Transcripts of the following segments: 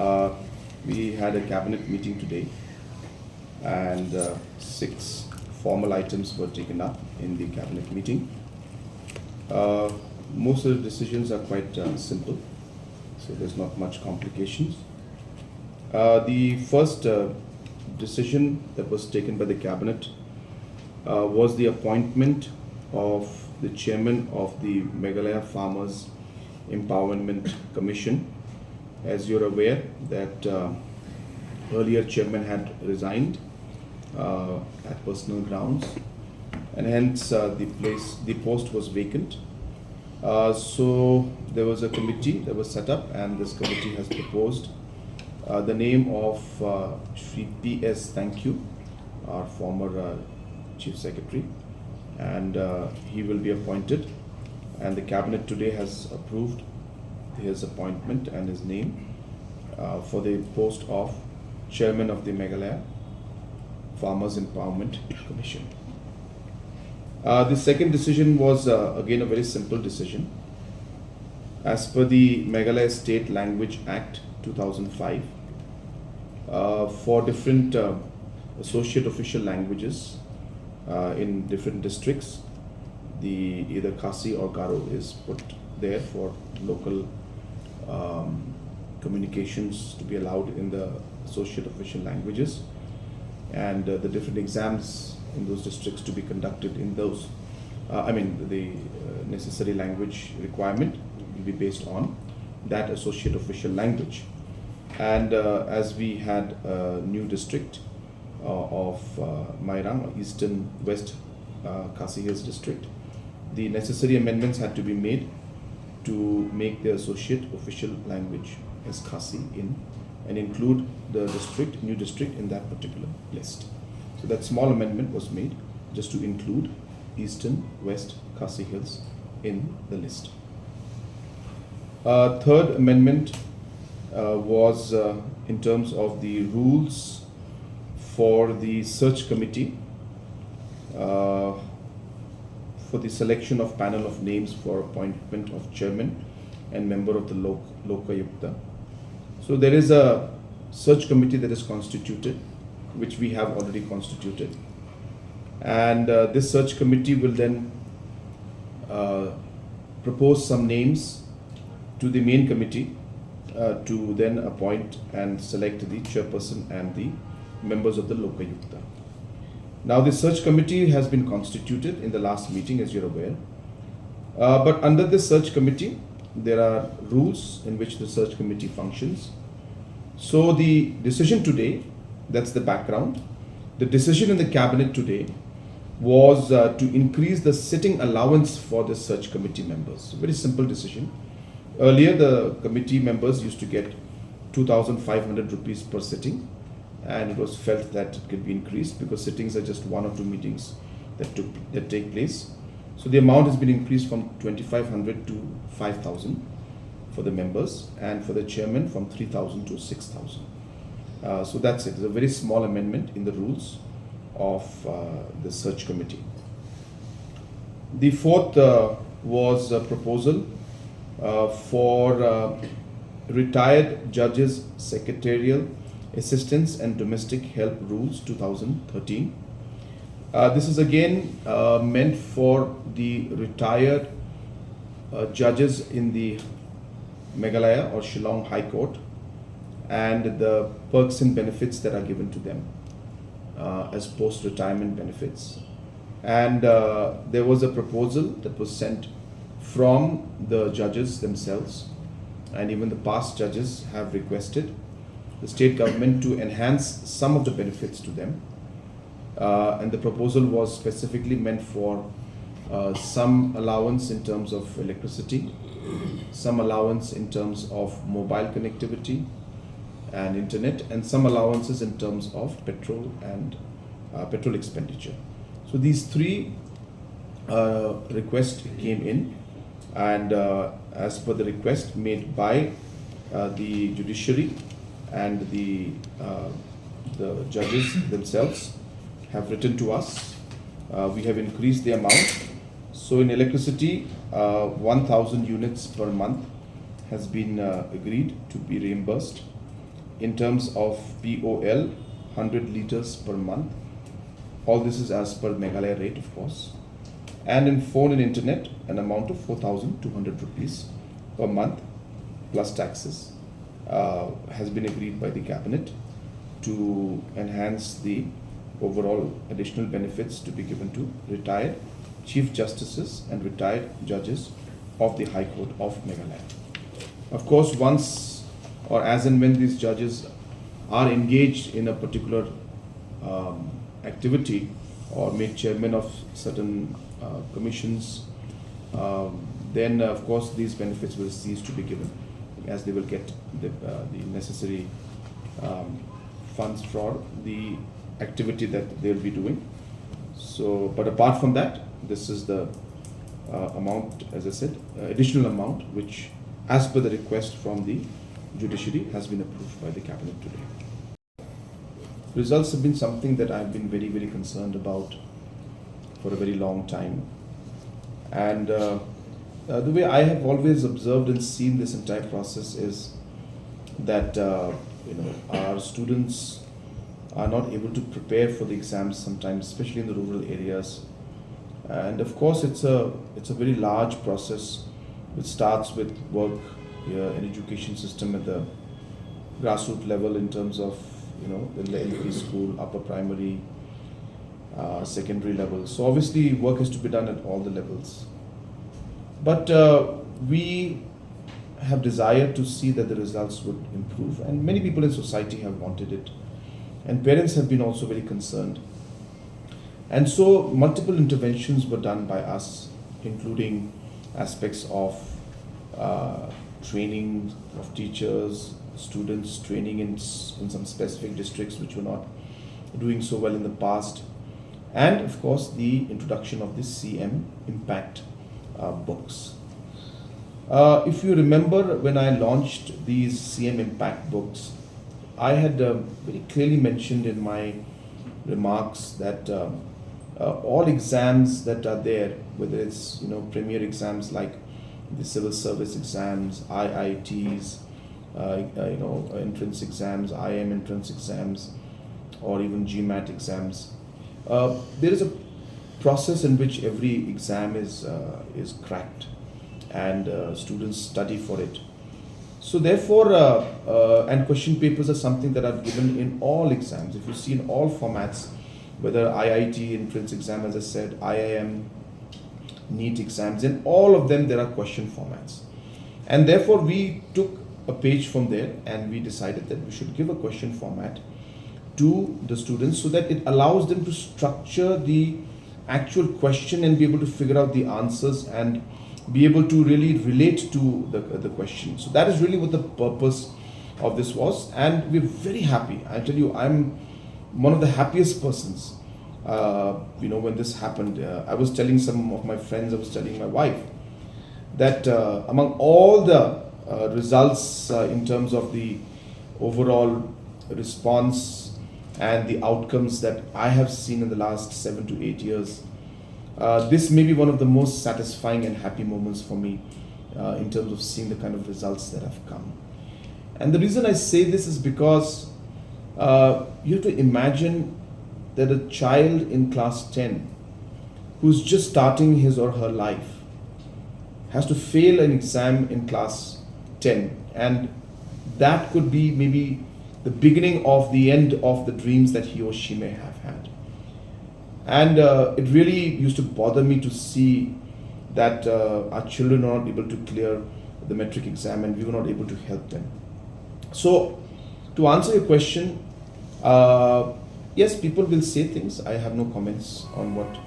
Uh, we had a cabinet meeting today, and 6 formal items were taken up in the cabinet meeting. Most of the decisions are quite simple, so there's not much complications. The first decision that was taken by the cabinet was the appointment of the chairman of the Meghalaya Farmers Empowerment Commission. As you're aware that earlier chairman had resigned at personal grounds, and hence the post was vacant. So there was a committee that was set up, and this committee has proposed the name of Shri P.S. Thank you, our former Chief Secretary, and he will be appointed, and the cabinet today has approved his appointment and his name for the post of Chairman of the Meghalaya Farmers Empowerment Commission. The second decision was again a very simple decision. As per the Meghalaya State Language Act 2005, for different associate official languages in different districts, the either Khasi or Garo is put there for local communications to be allowed in the associate official languages, and the different exams in those districts to be conducted in those. The necessary language requirement will be based on that associate official language. And as we had a new district of Mairang, Eastern West Khasi Hills district, the necessary amendments had to be made to make the associate official language as Khasi in and include the new district in that particular list. So that small amendment was made just to include Eastern West Khasi Hills in the list. Third amendment was in terms of the rules for the search committee for the selection of panel of names for appointment of chairman and member of the Lokayukta. So there is a search committee that is constituted, which we have already constituted, and this search committee will then propose some names to the main committee to then appoint and select the chairperson and the members of the Lokayukta. Now the search committee has been constituted in the last meeting, as you're aware, but under this search committee there are rules in which the search committee functions. So the decision today, that's the background, the decision in the cabinet today was to increase the sitting allowance for the search committee members. Very simple decision. Earlier the committee members used to get 2,500 rupees per sitting, and it was felt that it could be increased because sittings are just 1 or 2 meetings that take place. So the amount has been increased from 2,500 to 5,000 for the members, and for the chairman from 3,000 to 6,000. So that's it. It's a very small amendment in the rules of the search committee. The fourth was a proposal for retired judges secretarial assistance and domestic help rules 2013. This is again meant for the retired judges in the Meghalaya or Shillong High Court, and the perks and benefits that are given to them as post-retirement benefits. And there was a proposal that was sent from the judges themselves, and even the past judges have requested the state government to enhance some of the benefits to them. And the proposal was specifically meant for some allowance in terms of electricity, some allowance in terms of mobile connectivity and internet, and some allowances in terms of petrol and petrol expenditure. So these 3 requests came in, and as per the request made by the judiciary and the judges themselves have written to us, we have increased the amount. So in electricity, 1,000 units per month has been agreed to be reimbursed, in terms of POL, 100 liters per month. All this is as per Meghalaya rate, of course. And in phone and internet, an amount of 4,200 rupees per month plus taxes has been agreed by the cabinet to enhance the overall additional benefits to be given to retired chief justices and retired judges of the High Court of Meghalaya. Of course, once or as and when these judges are engaged in a particular activity or made chairman of certain commissions, then of course these benefits will cease to be given, as they will get the necessary funds for the activity that they'll be doing. So, but apart from that, this is the amount, as I said, additional amount, which as per the request from the judiciary has been approved by the cabinet today. Results have been something that I've been very, very concerned about for a very long time. And the way I have always observed and seen this entire process is that our students are not able to prepare for the exams sometimes, especially in the rural areas. And of course, it's a very large process which starts with work here in education system at the grassroots level in terms of the LP school, upper primary, secondary level. So obviously work has to be done at all the levels. But we have desired to see that the results would improve, and many people in society have wanted it, and parents have been also very concerned. And so multiple interventions were done by us, including aspects of training of teachers, students, training in some specific districts which were not doing so well in the past, and of course the introduction of the CM Impact books. If you remember, when I launched these CM Impact books, I had very clearly mentioned in my remarks that all exams that are there, whether it's premier exams like the civil service exams, IITs, entrance exams, IM entrance exams, or even GMAT exams, there is a process in which every exam is cracked, and students study for it. So therefore, and question papers are something that are given in all exams. If you see in all formats, whether IIT entrance exam, as I said, IIM, NEET exams, in all of them there are question formats. And therefore we took a page from there and we decided that we should give a question format to the students so that it allows them to structure the actual question and be able to figure out the answers and be able to really relate to the question. So that is really what the purpose of this was, and we're very happy. I tell you, I'm one of the happiest persons when this happened. I was telling some of my friends, I was telling my wife that among all the results in terms of the overall response and the outcomes that I have seen in the last 7 to 8 years, this may be one of the most satisfying and happy moments for me in terms of seeing the kind of results that have come. And the reason I say this is because you have to imagine that a child in class 10 who's just starting his or her life has to fail an exam in class 10, and that could be maybe the beginning of the end of the dreams that he or she may have had. And it really used to bother me to see that our children are not able to clear the metric exam and we were not able to help them. So to answer your question, yes, people will say things. I have no comments on what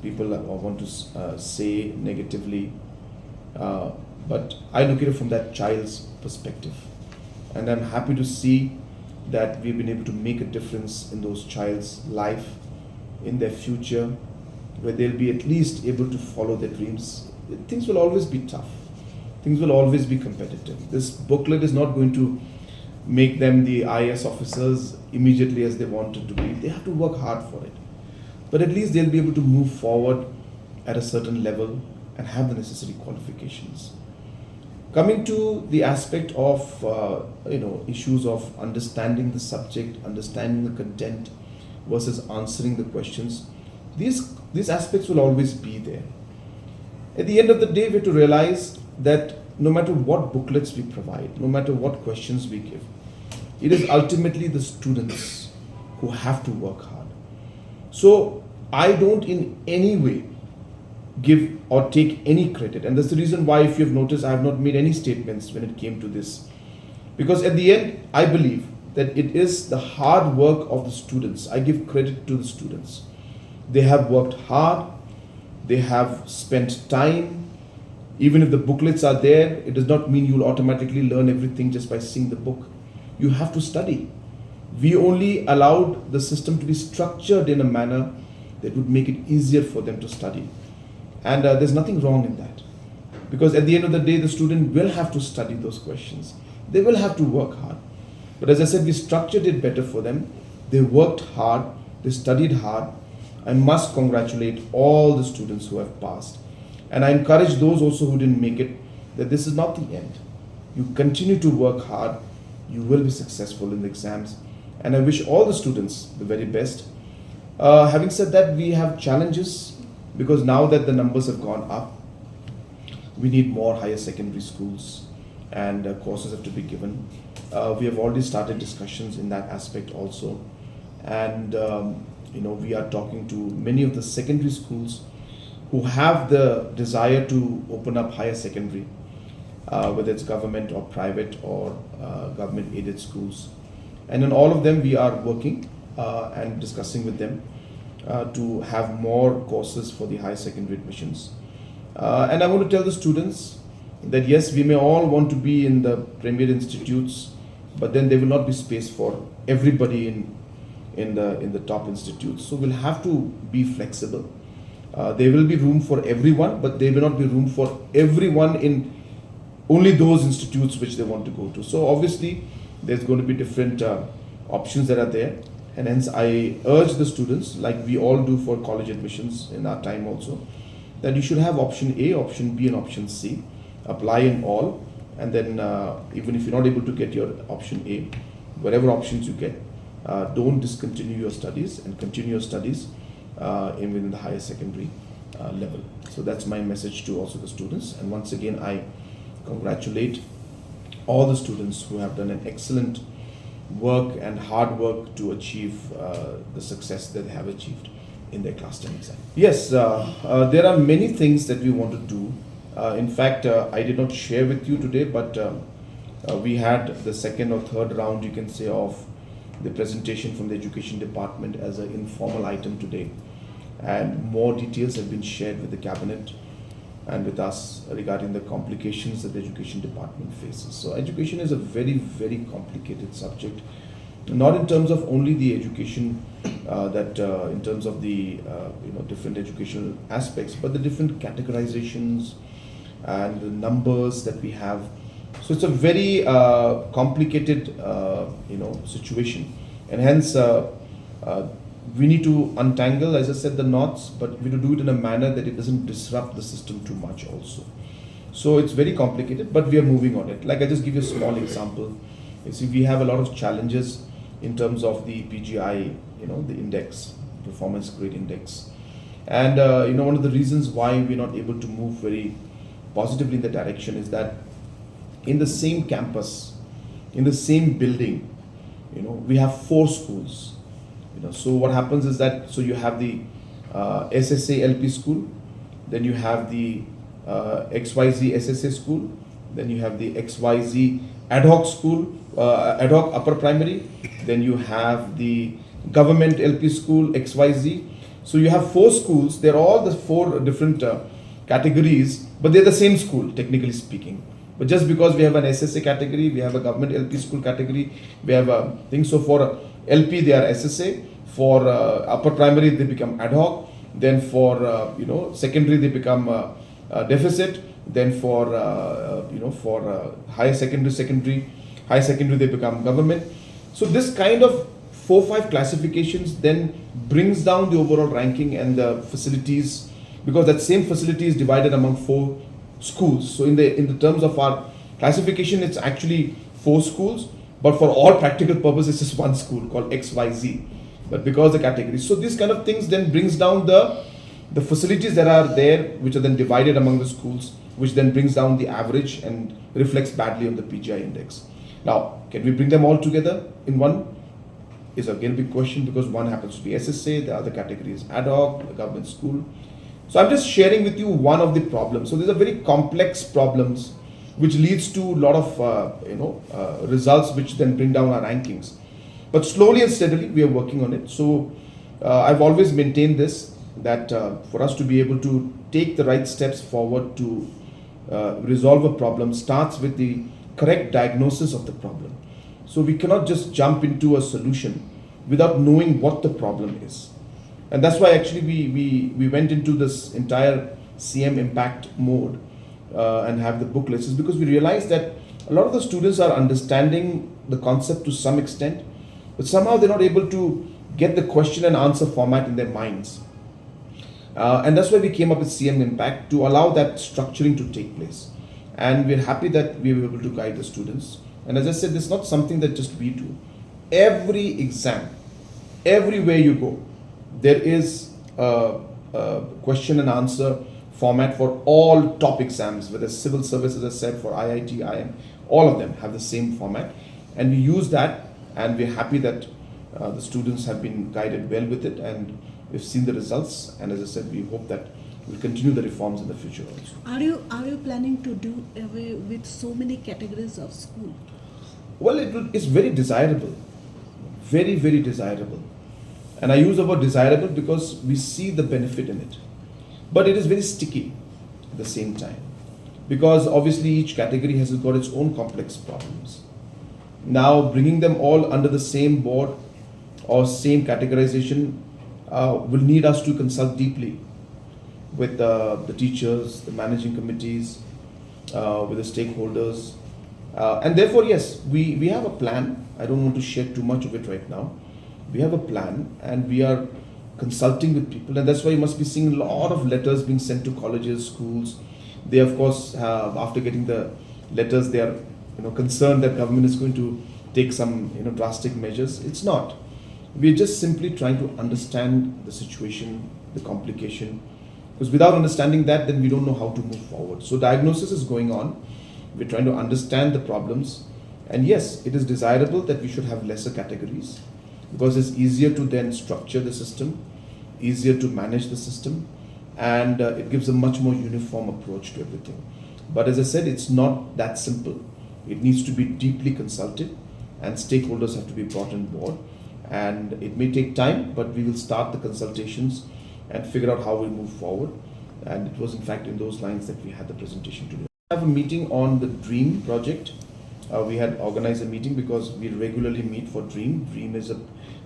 people want to say negatively, but I look at it from that child's perspective, and I'm happy to see that we've been able to make a difference in those child's life, in their future, where they'll be at least able to follow their dreams. Things will always be tough. Things will always be competitive. This booklet is not going to make them the IAS officers immediately as they wanted to be. They have to work hard for it. But at least they'll be able to move forward at a certain level and have the necessary qualifications. Coming to the aspect of issues of understanding the subject, understanding the content versus answering the questions, these aspects will always be there. At the end of the day, we have to realize that no matter what booklets we provide, no matter what questions we give, it is ultimately the students who have to work hard. So I don't in any way give or take any credit, and that's the reason why, if you've noticed, I have not made any statements when it came to this, because at the end I believe that it is the hard work of the students. I give credit to the students. They have worked hard, they have spent time. Even if the booklets are there, it does not mean you'll automatically learn everything just by seeing the book. You have to study. We only allowed the system to be structured in a manner that would make it easier for them to study. And there's nothing wrong in that. Because at the end of the day, the student will have to study those questions. They will have to work hard. But as I said, we structured it better for them. They worked hard, they studied hard. I must congratulate all the students who have passed. And I encourage those also who didn't make it, that this is not the end. You continue to work hard, you will be successful in the exams. And I wish all the students the very best. Having said that, we have challenges, because now that the numbers have gone up, we need more higher secondary schools, and courses have to be given. We have already started discussions in that aspect also. And we are talking to many of the secondary schools who have the desire to open up higher secondary, whether it's government or private or government aided schools. And in all of them, we are working and discussing with them to have more courses for the higher secondary admissions. And I want to tell the students that yes, we may all want to be in the premier institutes, but then there will not be space for everybody in the top institutes. So we'll have to be flexible. There will be room for everyone, but there will not be room for everyone in only those institutes which they want to go to. So obviously, there's going to be different options that are there. And hence, I urge the students, like we all do for college admissions in our time also, that you should have option A, option B, and option C. Apply in all. And then even if you're not able to get your option A, whatever options you get, don't discontinue your studies and continue your studies within the higher secondary level. So that's my message to also the students. And once again, I congratulate all the students who have done an excellent work and hard work to achieve the success that they have achieved in their class 10 exam. Yes, there are many things that we want to do. In fact, I did not share with you today, but we had the second or third round, you can say, of the presentation from the education department as an informal item today, and more details have been shared with the cabinet and with us regarding the complications that the education department faces. So education is a very, very complicated subject, not in terms of only the education in terms of the different educational aspects, but the different categorizations and the numbers that we have. So it's a very complicated situation, and hence we need to untangle, as I said, the knots, but we need to do it in a manner that it doesn't disrupt the system too much also. So it's very complicated, but we are moving on it. Like, I just give you a small example. You see, we have a lot of challenges in terms of the PGI, the index, performance grade index. And one of the reasons why we're not able to move very positively in the direction is that in the same campus, in the same building, we have 4 schools. So what happens is that, so you have the SSA LP school, then you have the XYZ SSA school, then you have the XYZ ad hoc school, ad hoc upper primary, then you have the government LP school XYZ. So you have 4 schools. They're all the 4 different categories, but they're the same school, technically speaking. But just because we have an SSA category, we have a government LP school category, we have a thing. So for LP, they are SSA. For upper primary, they become ad hoc. Then for secondary, they become deficit. Then for higher secondary, they become government. So this kind of 4-5 classifications then brings down the overall ranking and the facilities, because that same facility is divided among 4 schools. So in the terms of our Classification, it's actually 4 schools, but for all practical purposes, it's just one school called XYZ. But because the categories, so these kind of things then brings down the facilities that are there, which are then divided among the schools, which then brings down the average and reflects badly on the PGI index. Now, can we bring them all together in one? Is again a big question, because one happens to be SSA, the other category is ad hoc, a government school. So I'm just sharing with you one of the problems. So these are very complex problems, which leads to a lot of results, which then bring down our rankings. But slowly and steadily, we are working on it. So I've always maintained this, that for us to be able to take the right steps forward to resolve a problem starts with the correct diagnosis of the problem. So we cannot just jump into a solution without knowing what the problem is. And that's why actually we went into this entire CM impact mode and have the booklets, is because we realized that a lot of the students are understanding the concept to some extent, but somehow they're not able to get the question and answer format in their minds. And that's why we came up with CM Impact, to allow that structuring to take place. And we're happy that we were able to guide the students. And as I said, it's not something that just we do. Every exam, everywhere you go, there is a question and answer format for all top exams, whether civil service, as I said, for IIT, IIM, all of them have the same format. And we use that, and we're happy that the students have been guided well with it, and we've seen the results. And as I said, we hope that we'll continue the reforms in the future also. Are you planning to do away with so many categories of school? Well, it's very desirable, very, very desirable. And I use the word desirable because we see the benefit in it. But it is very sticky at the same time, because obviously each category has got its own complex problems. Now, bringing them all under the same board or same categorization will need us to consult deeply with the teachers, the managing committees, with the stakeholders. And therefore, yes, we have a plan. I don't want to share too much of it right now. We have a plan, and we are consulting with people, and that's why you must be seeing a lot of letters being sent to colleges, schools. They, of course, after getting the letters, they are concerned that government is going to take some drastic measures. It's not. We're just simply trying to understand the situation, the complication, because without understanding that, then we don't know how to move forward. So diagnosis is going on. We're trying to understand the problems, and yes, it is desirable that we should have lesser categories, because it's easier to then structure the system, easier to manage the system, and it gives a much more uniform approach to everything. But as I said, it's not that simple. It needs to be deeply consulted, and stakeholders have to be brought on board. And it may take time, but we will start the consultations and figure out how we move forward. And it was in fact in those lines that we had the presentation today. We have a meeting on the DREAM project. We had organized a meeting because we regularly meet for DREAM. DREAM is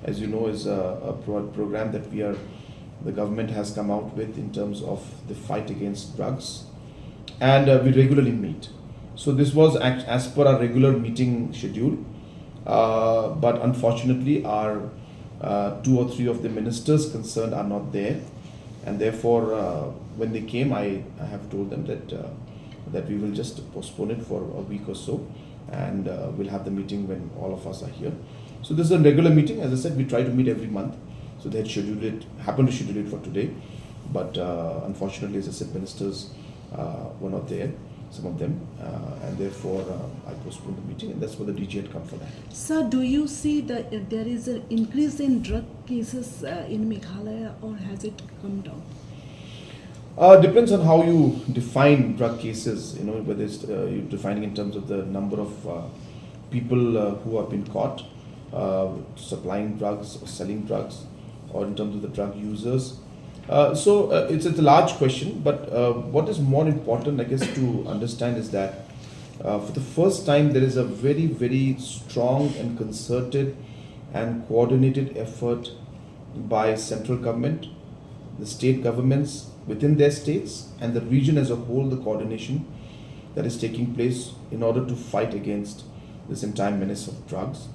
as you know, is a program that the government has come out with in terms of the fight against drugs, and we regularly meet. So this was as per our regular meeting schedule, but unfortunately our 2 or 3 of the ministers concerned are not there, and therefore when they came, I have told them that we will just postpone it for a week or so, and we'll have the meeting when all of us are here. So this is a regular meeting. As I said, we try to meet every month. So they had happened to schedule it for today, but unfortunately, as I said, ministers were not there, some of them, and therefore I postponed the meeting, and that's why the DG had come for that. Sir, do you see that there is an increase in drug cases in Meghalaya, or has it come down? Depends on how you define drug cases, whether it's you're defining in terms of the number of people who have been caught supplying drugs or selling drugs, or in terms of the drug users. So it's a large question, but what is more important, I guess, to understand is that for the first time there is a very, very strong and concerted and coordinated effort by central government, the state governments within their states, and the region as a whole, the coordination that is taking place in order to fight against this entire menace of drugs.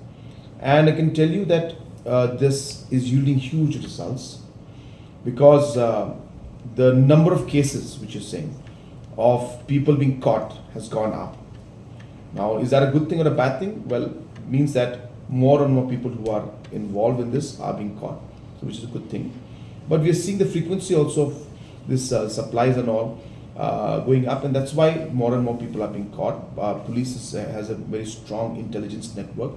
And I can tell you that this is yielding huge results, because the number of cases, which you're saying, of people being caught has gone up. Now, is that a good thing or a bad thing? Well, means that more and more people who are involved in this are being caught, so which is a good thing. But we are seeing the frequency also of this supplies and all going up, and that's why more and more people are being caught. Police has a very strong intelligence network,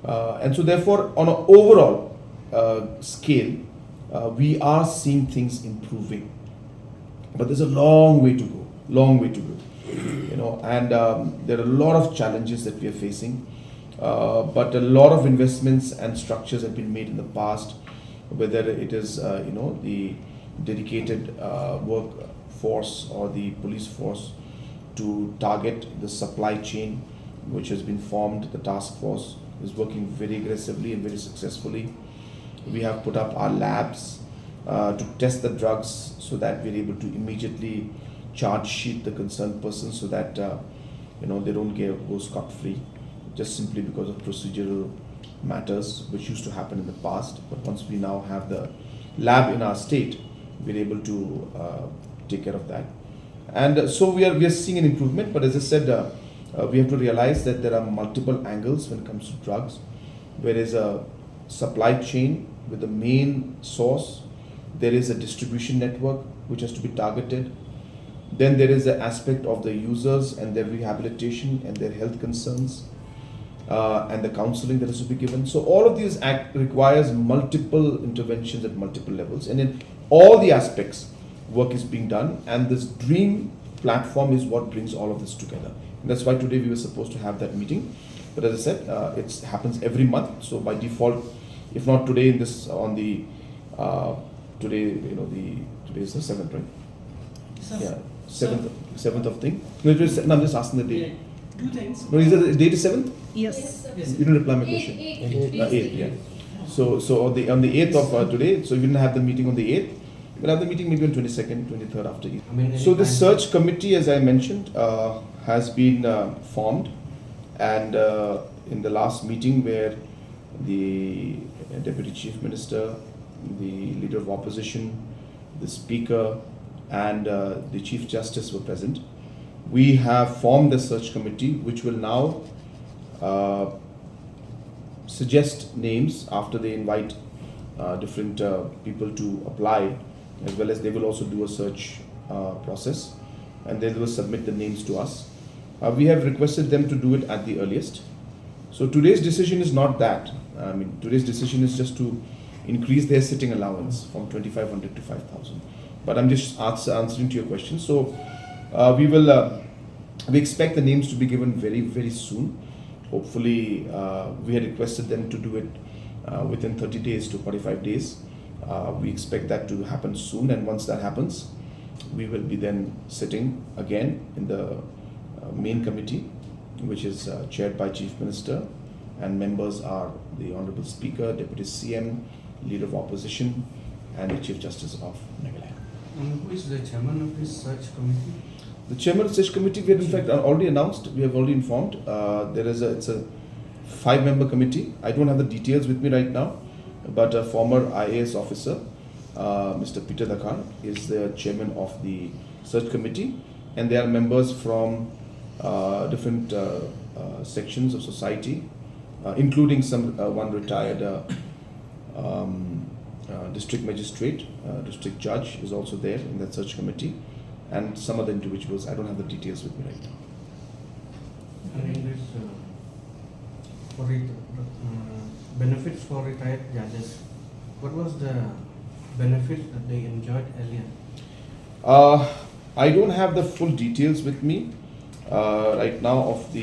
and so therefore, on an overall scale, we are seeing things improving. But there's a long way to go, long way to go. And there are a lot of challenges that we are facing. But a lot of investments and structures have been made in the past, whether it is the dedicated workforce or the police force to target the supply chain, which has been formed. The task force is working very aggressively and very successfully. We have put up our labs to test the drugs so that we're able to immediately charge sheet the concerned person, so that they don't go scot-free just simply because of procedural matters which used to happen in the past. But once we now have the lab in our state, we're able to take care of that. And so we are seeing an improvement. But as I said, we have to realize that there are multiple angles when it comes to drugs. There is a supply chain with the main source. There is a distribution network which has to be targeted. Then there is the aspect of the users and their rehabilitation and their health concerns, and the counseling that has to be given. So all of these requires multiple interventions at multiple levels, and in all the aspects work is being done, and this dream platform is what brings all of this together. And that's why today we were supposed to have that meeting, but as I said, it happens every month. So by default, if not today, in this on the today today is the 7th, right? Yeah, 7th of thing. No, I'm just asking the date. Two things. No, is the date is 7th? Yes. You didn't reply my question. 8th, yeah. So on the 8th of today, so we didn't have the meeting on the 8th. We'll have the meeting maybe on 22nd, 23rd after Eid. So the search committee, as I mentioned, has been formed, and in the last meeting where the Deputy Chief Minister, the Leader of Opposition, the Speaker, and the Chief Justice were present, we have formed a search committee which will now suggest names after they invite different people to apply, as well as they will also do a search process, and they will submit the names to us. We have requested them to do it at the earliest. So today's decision is not that. Today's decision is just to increase their sitting allowance from 2,500 to 5,000. But I'm just answering to your question. So we expect the names to be given very, very soon. Hopefully, we had requested them to do it within 30 days to 45 days. We expect that to happen soon, and once that happens, we will be then sitting again in the main committee, which is chaired by Chief Minister, and members are the Honorable Speaker, Deputy CM, Leader of Opposition, and the Chief Justice of Meghalaya. Who is the chairman of this search committee? The chairman of the search committee, we have in fact already announced, we have already informed. It's a 5-member committee. I don't have the details with me right now, but a former IAS officer, Mr. Peter Dakar, is the chairman of the search committee, and there are members from different sections of society, including one retired district magistrate, district judge is also there in that search committee, and some other individuals. I don't have the details with me right now. And in this benefits for retired judges, what was the benefit that they enjoyed earlier? I don't have the full details with me right now of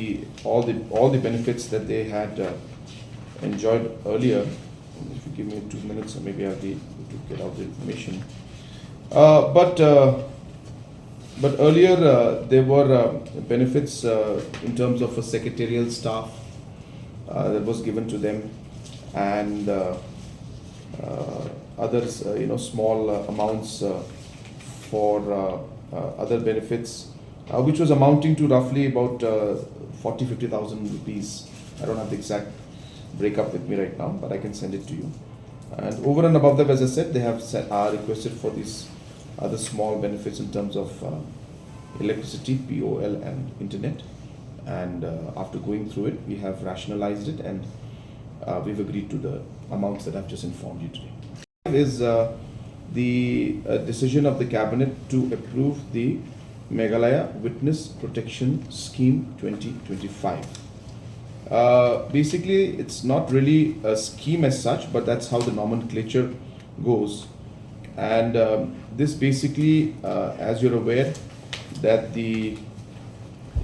all the benefits that they had enjoyed earlier. If you give me 2 minutes, maybe I'll be able to get out the information. But earlier there were benefits in terms of a secretarial staff that was given to them, and others, small amounts for other benefits, which was amounting to roughly about 40,000-50,000 rupees. I don't have the exact breakup with me right now, but I can send it to you. And over and above that, as I said, they have requested for these other small benefits in terms of electricity, POL, and internet. and after going through it, we have rationalized it, and we've agreed to the amounts that I've just informed you today. Is the decision of the cabinet to approve the Meghalaya Witness Protection Scheme 2025. Basically, it's not really a scheme as such, but that's how the nomenclature goes. And this basically, as you're aware, that the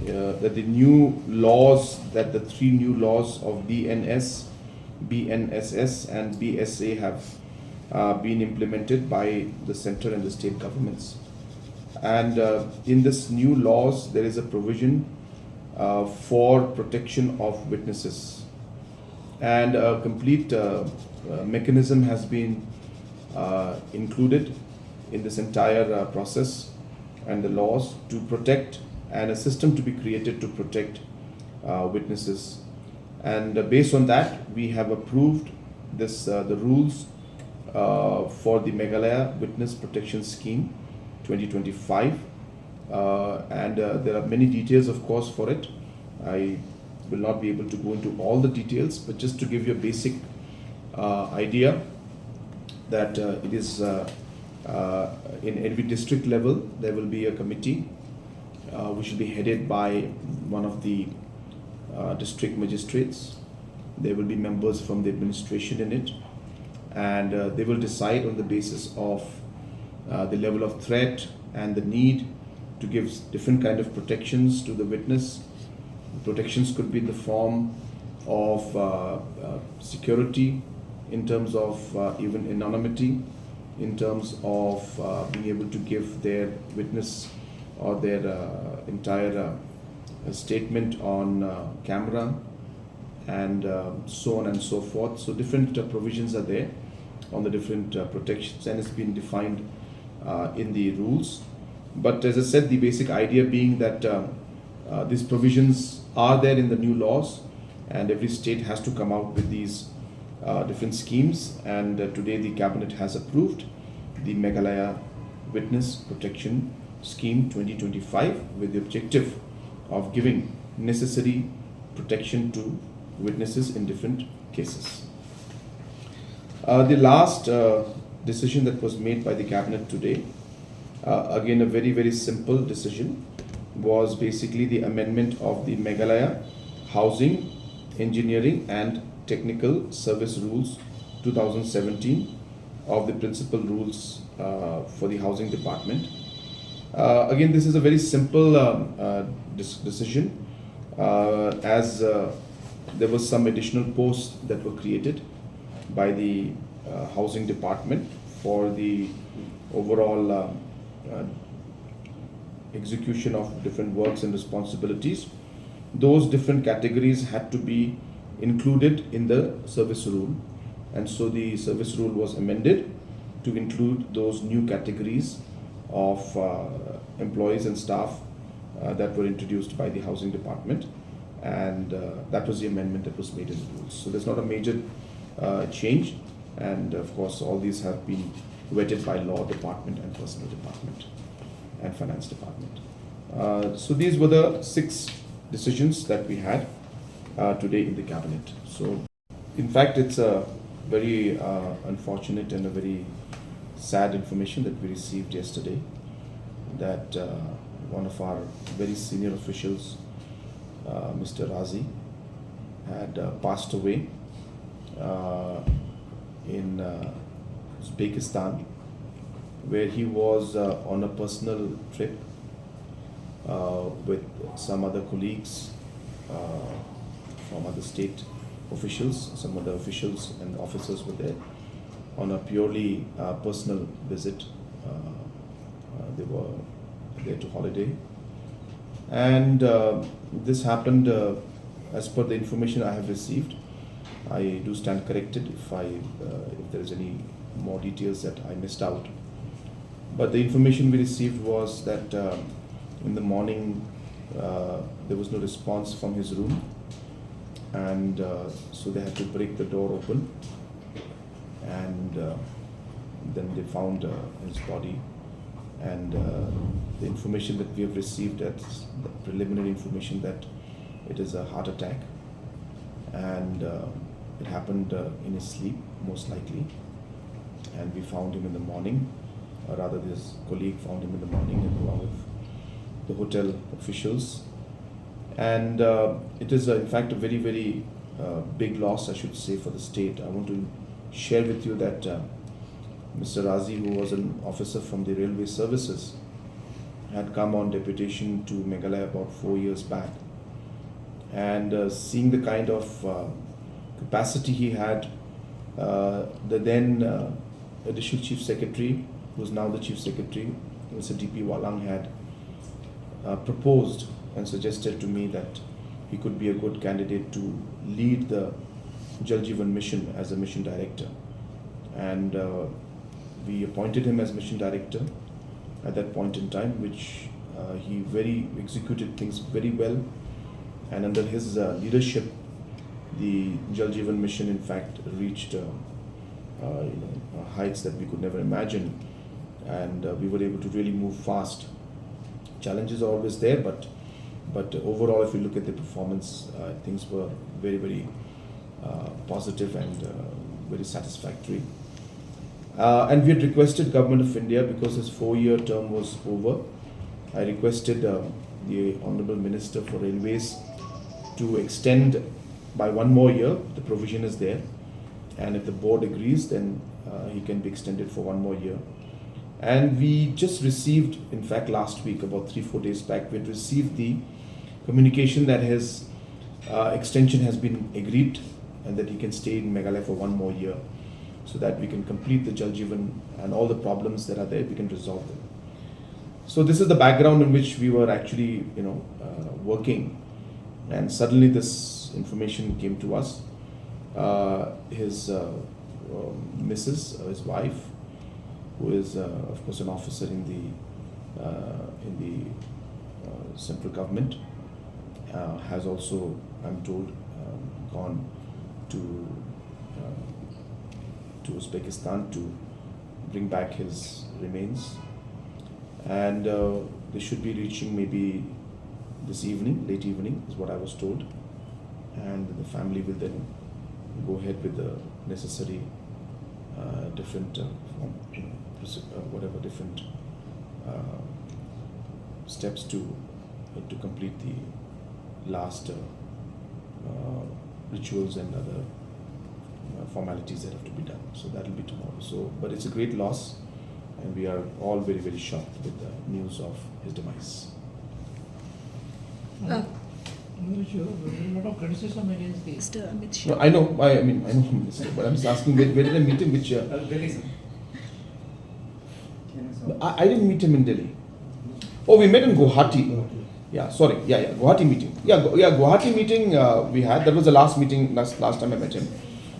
new laws, that the three new laws of BNS, BNSS, and BSA have been implemented by the center and the state governments. And in this new laws, there is a provision for protection of witnesses, and a complete mechanism has been included in this entire process and the laws to protect, and a system to be created to protect witnesses. And based on that, we have approved this the rules for the Meghalaya Witness Protection Scheme 2025, and there are many details, of course, for it. I will not be able to go into all the details, but just to give you a basic idea that it is in every district level there will be a committee which will be headed by one of the district magistrates. There will be members from the administration in it, and they will decide on the basis of the level of threat and the need to give different kind of protections to the witness. Protections could be in the form of security, in terms of even anonymity, in terms of being able to give their witness or their entire statement on camera, and so on and so forth. So different provisions are there on the different protections, and it's been defined in the rules. But as I said, the basic idea being that these provisions are there in the new laws, and every state has to come out with these different schemes. And today the cabinet has approved the Meghalaya Witness Protection Scheme 2025 with the objective of giving necessary protection to witnesses in different cases. The last decision that was made by the cabinet today, again a very simple decision, was basically the amendment of the Meghalaya Housing, Engineering and Technical Service Rules 2017 of the principal rules for the housing department. Again, this is a very simple decision, as there was some additional posts that were created by the housing department for the overall execution of different works and responsibilities. Those different categories had to be included in the service rule, and so the service rule was amended to include those new categories of employees and staff that were introduced by the housing department, and that was the amendment that was made in the rules. So there's not a major change, and of course all these have been vetted by law department and personnel department and finance department. So these were the 6 decisions that we had today in the cabinet. So in fact, it's a very unfortunate and a very sad information that we received yesterday, that one of our very senior officials, Mr. Razi, had passed away in Uzbekistan, where he was on a personal trip with some other colleagues from other state officials. Some other officials and officers were there on a purely personal visit. They were there to holiday, and this happened as per the information I have received. I do stand corrected if there is any more details that I missed out. But the information we received was that in the morning there was no response from his room, and so they had to break the door open, and then they found his body. And the information that we have received, that's the preliminary information, that it is a heart attack, and it happened in his sleep, most likely. And we found him in the morning, or rather, his colleague found him in the morning, along with the hotel officials. And it is, in fact, a very, very big loss, I should say, for the state. I want to share with you that Mr. Razi, who was an officer from the railway services, had come on deputation to Meghalaya about 4 years back. And seeing the kind of capacity he had, the then additional chief secretary, who is now the chief secretary, Mr. D.P. Walang, had proposed and suggested to me that he could be a good candidate to lead the Jal Jeevan mission as a mission director. And we appointed him as mission director at that point in time, which he executed things very well. And under his leadership, the Jal Jeevan mission, in fact, reached heights that we could never imagine. And we were able to really move fast. Challenges are always there, but overall, if you look at the performance, things were very, very positive and very satisfactory. And we had requested Government of India, because his 4-year term was over, I requested the Honourable Minister for Railways to extend by 1 more year. The provision is there, and if the board agrees, then he can be extended for 1 more year. And we just received, in fact, last week, about 3-4 days back, we had received the communication that his extension has been agreed, and that he can stay in Meghalaya for 1 more year, so that we can complete the Jal Jeevan, and all the problems that are there, we can resolve them. So this is the background in which we were actually, working, and suddenly this information came to us. His Mrs., his wife, who is of course an officer in the central government, has also, I'm told, gone to Uzbekistan to bring back his remains, and they should be reaching maybe this evening, late evening is what I was told, and the family will then go ahead with the necessary different different steps to complete the last rituals and other formalities that have to be done. So that will be tomorrow. So, but it's a great loss, and we are all very, very shocked with the news of his demise. Uh, There is a lot of criticism against the. Mr. Amit No, Shah. I know, Minister, but I'm just asking where did I meet him? Which Delhi, sir. I didn't meet him in Delhi. Oh, we met in Guwahati. Yeah, sorry. Yeah, Guwahati meeting. Guwahati meeting we had. That was the last meeting, last time I met him.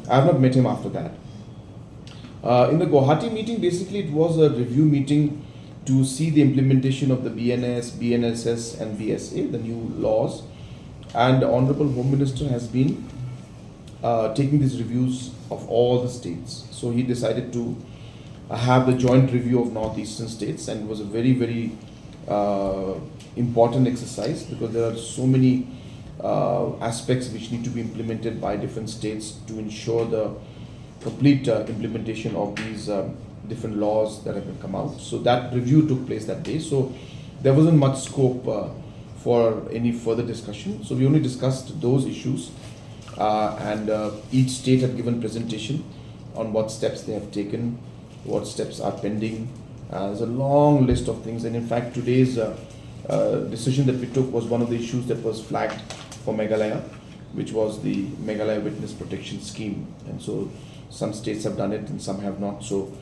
I have not met him after that. In the Guwahati meeting, basically it was a review meeting to see the implementation of the BNS, BNSS and BSA, the new laws. And the Honorable Home Minister has been taking these reviews of all the states. So he decided to have the joint review of northeastern states, and it was a very, very important exercise, because there are so many aspects which need to be implemented by different states to ensure the complete implementation of these different laws that have come out. So that review took place that day. So there wasn't much scope for any further discussion. So we only discussed those issues, and each state had given presentation on what steps they have taken, what steps are pending. There's a long list of things, and in fact today's decision that we took was one of the issues that was flagged for Meghalaya, which was the Meghalaya Witness Protection Scheme. And so some states have done it and some have not. So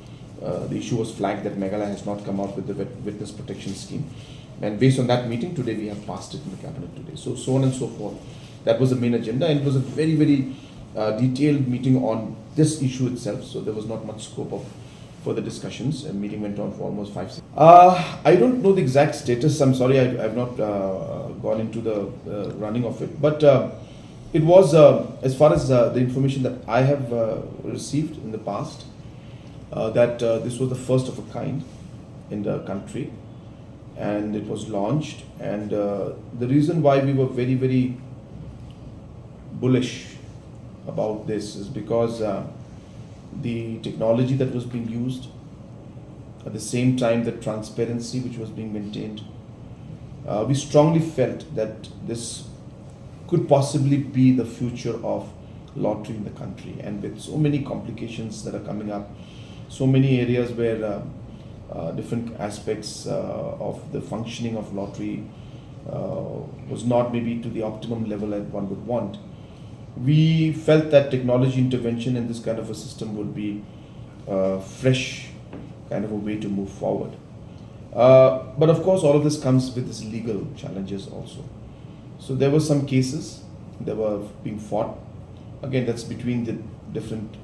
the issue was flagged that Meghalaya has not come out with the Witness Protection Scheme. And based on that meeting, today we have passed it in the cabinet today. So on and so forth. That was the main agenda, and it was a very, very detailed meeting on this issue itself. So there was not much scope of further discussions, and meeting went on for almost 5-6. I don't know the exact status. I'm sorry, I've not gone into the running of it. But it was, as far as the information that I have received in the past, that this was the first of a kind in the country, and it was launched. And the reason why we were very, very bullish about this is because the technology that was being used, at the same time the transparency which was being maintained, we strongly felt that this could possibly be the future of lottery in the country. And with so many complications that are coming up, so many areas where different aspects of the functioning of lottery was not maybe to the optimum level that one would want, we felt that technology intervention in this kind of a system would be fresh kind of a way to move forward. But of course, all of this comes with its legal challenges also. So there were some cases that were being fought. Again, that's between the different,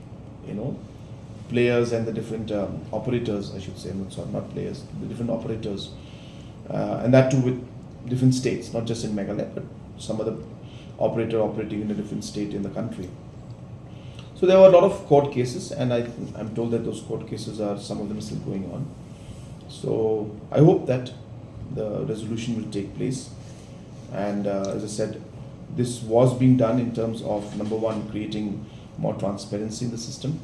players and the different operators, I should say, not players, the different operators, and that too with different states, not just in Meghalaya, but some other operator operating in a different state in the country. So there were a lot of court cases, and I'm told that those court cases some of them are still going on. So I hope that the resolution will take place. And as I said, this was being done in terms of, number one, creating more transparency in the system,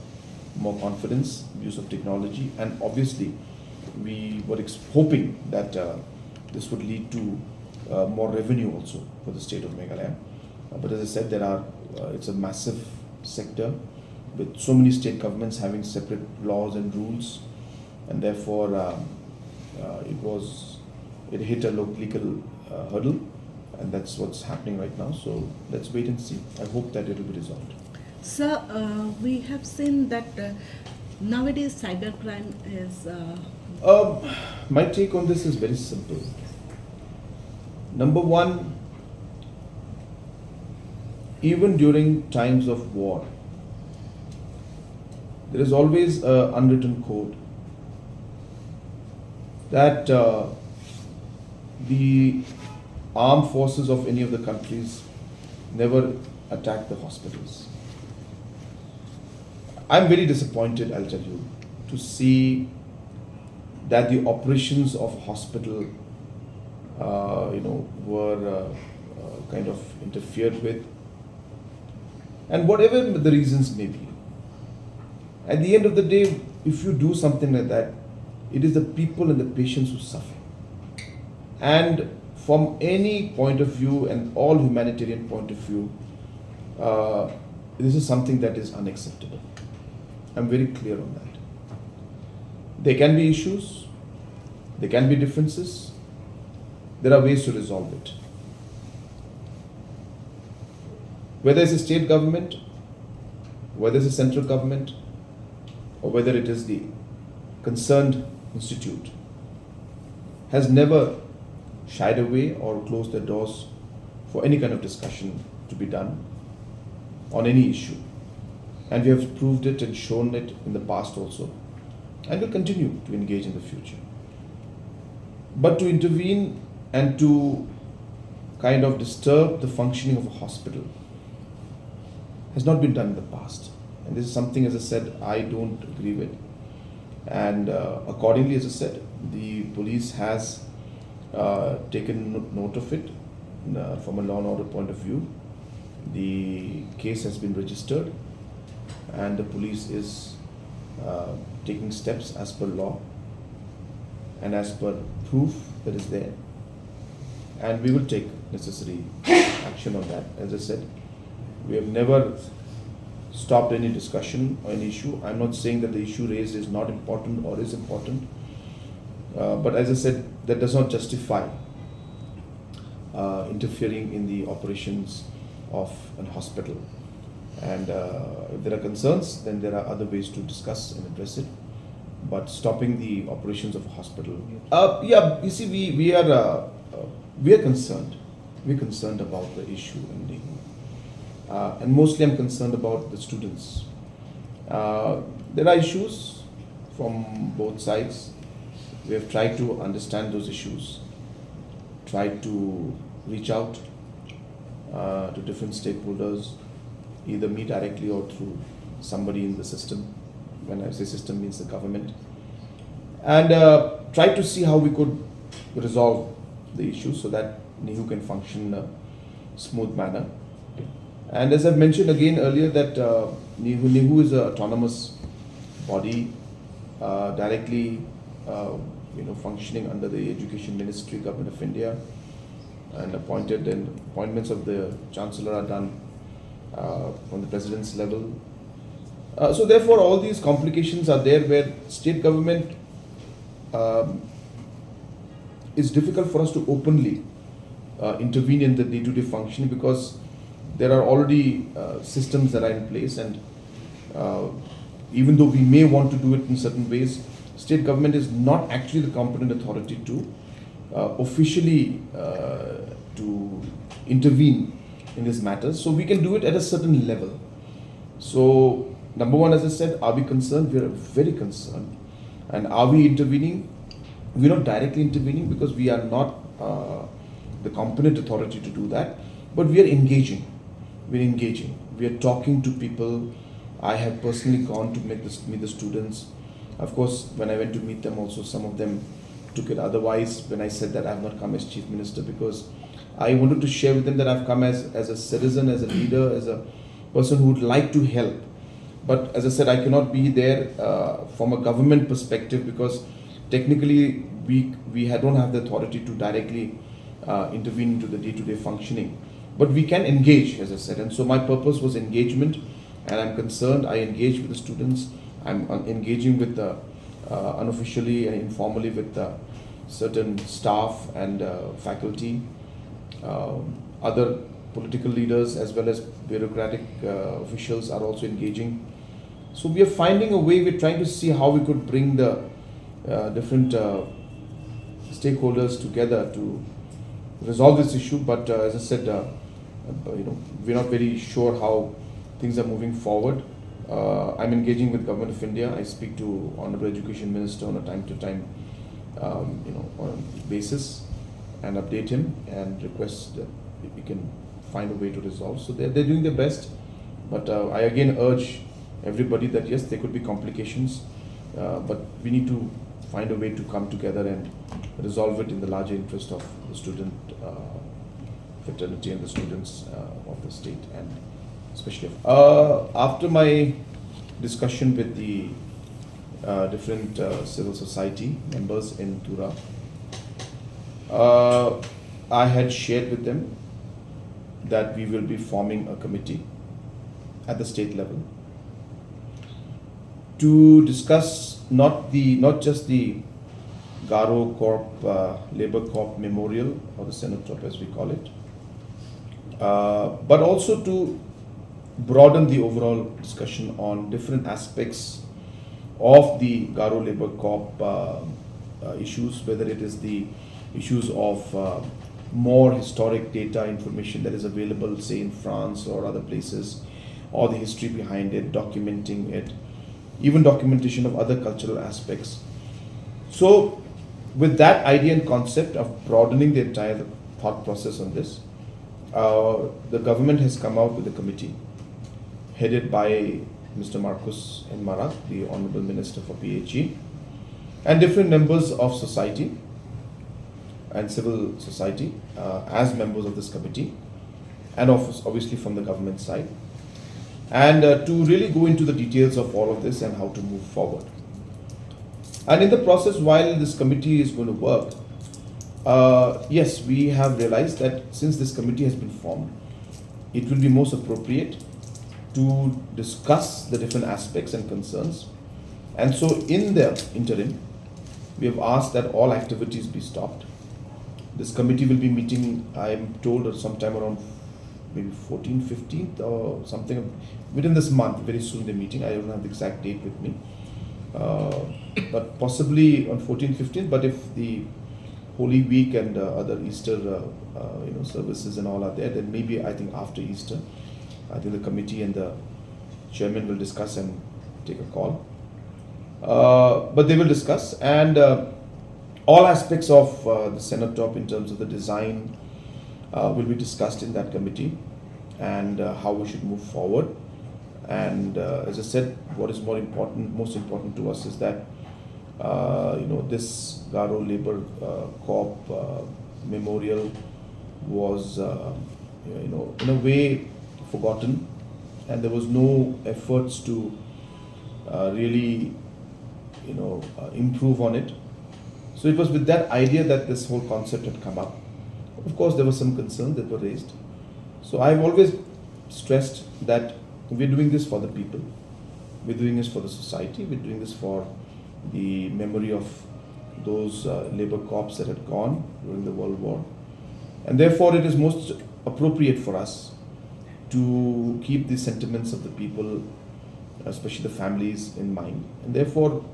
more confidence, use of technology, and obviously we were hoping that this would lead to more revenue also for the state of Meghalaya. But as I said, it's a massive sector with so many state governments having separate laws and rules, and therefore it hit a legal hurdle, and that's what's happening right now. So let's wait and see. I hope that it will be resolved. Sir, we have seen that nowadays cybercrime is. My take on this is very simple. Number one, even during times of war, there is always an unwritten code that the armed forces of any of the countries never attack the hospitals. I'm very disappointed, I'll tell you, to see that the operations of hospital, were kind of interfered with, and whatever the reasons may be. At the end of the day, if you do something like that, it is the people and the patients who suffer. And from any point of view and all humanitarian point of view, this is something that is unacceptable. I'm very clear on that. There can be issues, there can be differences, there are ways to resolve it. Whether it's a state government, whether it's a central government, or whether it is the concerned institute, has never shied away or closed their doors for any kind of discussion to be done on any issue. And we have proved it and shown it in the past also, and will continue to engage in the future. But to intervene and to kind of disturb the functioning of a hospital has not been done in the past. And this is something, as I said, I don't agree with. And accordingly, as I said, the police has taken note of it from a law and order point of view. The case has been registered, and the police is taking steps as per law and as per proof that is there. And we will take necessary action on that. As I said, we have never stopped any discussion or any issue. I'm not saying that the issue raised is not important or is important. But as I said, that does not justify interfering in the operations of an hospital. And if there are concerns, then there are other ways to discuss and address it. But stopping the operations of a hospital, you see, we are concerned. We're concerned about the issue in Nehu. And mostly I'm concerned about the students. There are issues from both sides. We have tried to understand those issues, tried to reach out to different stakeholders, either me directly or through somebody in the system. When I say system, means the government. And tried to see how we could resolve the issue so that Nehu can function in a smooth manner. And as I've mentioned again earlier, that Nehu is an autonomous body, directly functioning under the Education Ministry, Government of India, and appointments of the Chancellor are done from the President's level. So therefore, all these complications are there where state government is difficult for us to openly intervene in the day-to-day functioning, because there are already systems that are in place, and even though we may want to do it in certain ways, state government is not actually the competent authority to officially to intervene in these matters. So we can do it at a certain level. So number one, as I said, are we concerned? We are very concerned. And are we intervening? We are not directly intervening because we are not the competent authority to do that, but we are engaging. We're engaging. We are talking to people. I have personally gone to meet the students. Of course, when I went to meet them also, some of them took it otherwise when I said that I have not come as Chief Minister, because I wanted to share with them that I've come as a citizen, as a leader, as a person who would like to help. But as I said, I cannot be there from a government perspective, because technically we don't have the authority to directly intervene into the day-to-day functioning. But we can engage, as I said. And so my purpose was engagement, and I'm concerned. I engage with the students. I'm engaging with the unofficially and informally with certain staff and faculty, other political leaders as well as bureaucratic officials are also engaging. So we are finding a way. We're trying to see how we could bring the different stakeholders together to resolve this issue. But as I said, we're not very sure how things are moving forward. I'm engaging with Government of India. I speak to Honorable Education Minister on a time-to-time, on a basis, and update him and request that we can find a way to resolve. So they're doing their best. But I again urge everybody that yes, there could be complications, but we need to find a way to come together and resolve it in the larger interest of the student fraternity and the students of the state, and especially after my discussion with the different civil society members in Tura, I had shared with them that we will be forming a committee at the state level to discuss not just the Garo Corp Labour Corp Memorial, or the Cenotop as we call it, but also to broaden the overall discussion on different aspects of the Garo Labour Corp issues, whether it is the issues of more historic data information that is available, say in France or other places, or the history behind it, documenting it, even documentation of other cultural aspects. So with that idea and concept of broadening the entire thought process on this, the government has come out with a committee headed by Mr. Marcus N. Marak, the Honorable Minister for PHE, and different members of society and civil society as members of this committee, and obviously from the government side, and to really go into the details of all of this and how to move forward. And in the process, while this committee is going to work, yes, we have realized that since this committee has been formed, it will be most appropriate to discuss the different aspects and concerns. And so in the interim, we have asked that all activities be stopped. This committee will be meeting, I am told, sometime around maybe 14th, 15th or something within this month. Very soon they're meeting. I don't have the exact date with me, but possibly on 14th, 15th. But if the Holy Week and other Easter services and all are there, then maybe I think after Easter, I think the committee and the chairman will discuss and take a call. But they will discuss, and all aspects of the cenotop in terms of the design will be discussed in that committee, and how we should move forward. And as I said, what is most important to us is that this Garo Labour Corp Memorial was in a way forgotten, and there was no efforts to really, improve on it. So it was with that idea that this whole concept had come up. Of course, there were some concerns that were raised. So I've always stressed that we're doing this for the people, we're doing this for the society, we're doing this for the memory of those labor corps that had gone during the World War. And therefore, it is most appropriate for us to keep the sentiments of the people, especially the families, in mind. And therefore,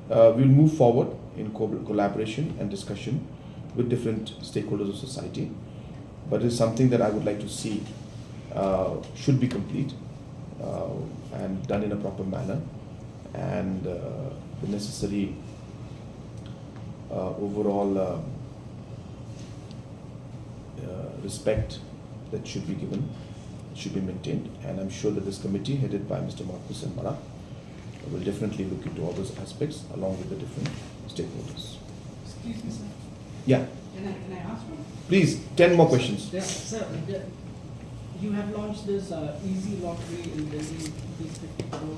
we'll move forward in collaboration and discussion with different stakeholders of society. But it's something that I would like to see should be complete and done in a proper manner, and the necessary overall respect that should be given, should be maintained. And I'm sure that this committee headed by Mr. Marcus and Mara will definitely look into all those aspects along with the different stakeholders. Excuse me, sir. Yeah, Can I ask one? please, 10 more questions. Yeah, sir, you have launched this easy lottery in Delhi, these 50 crore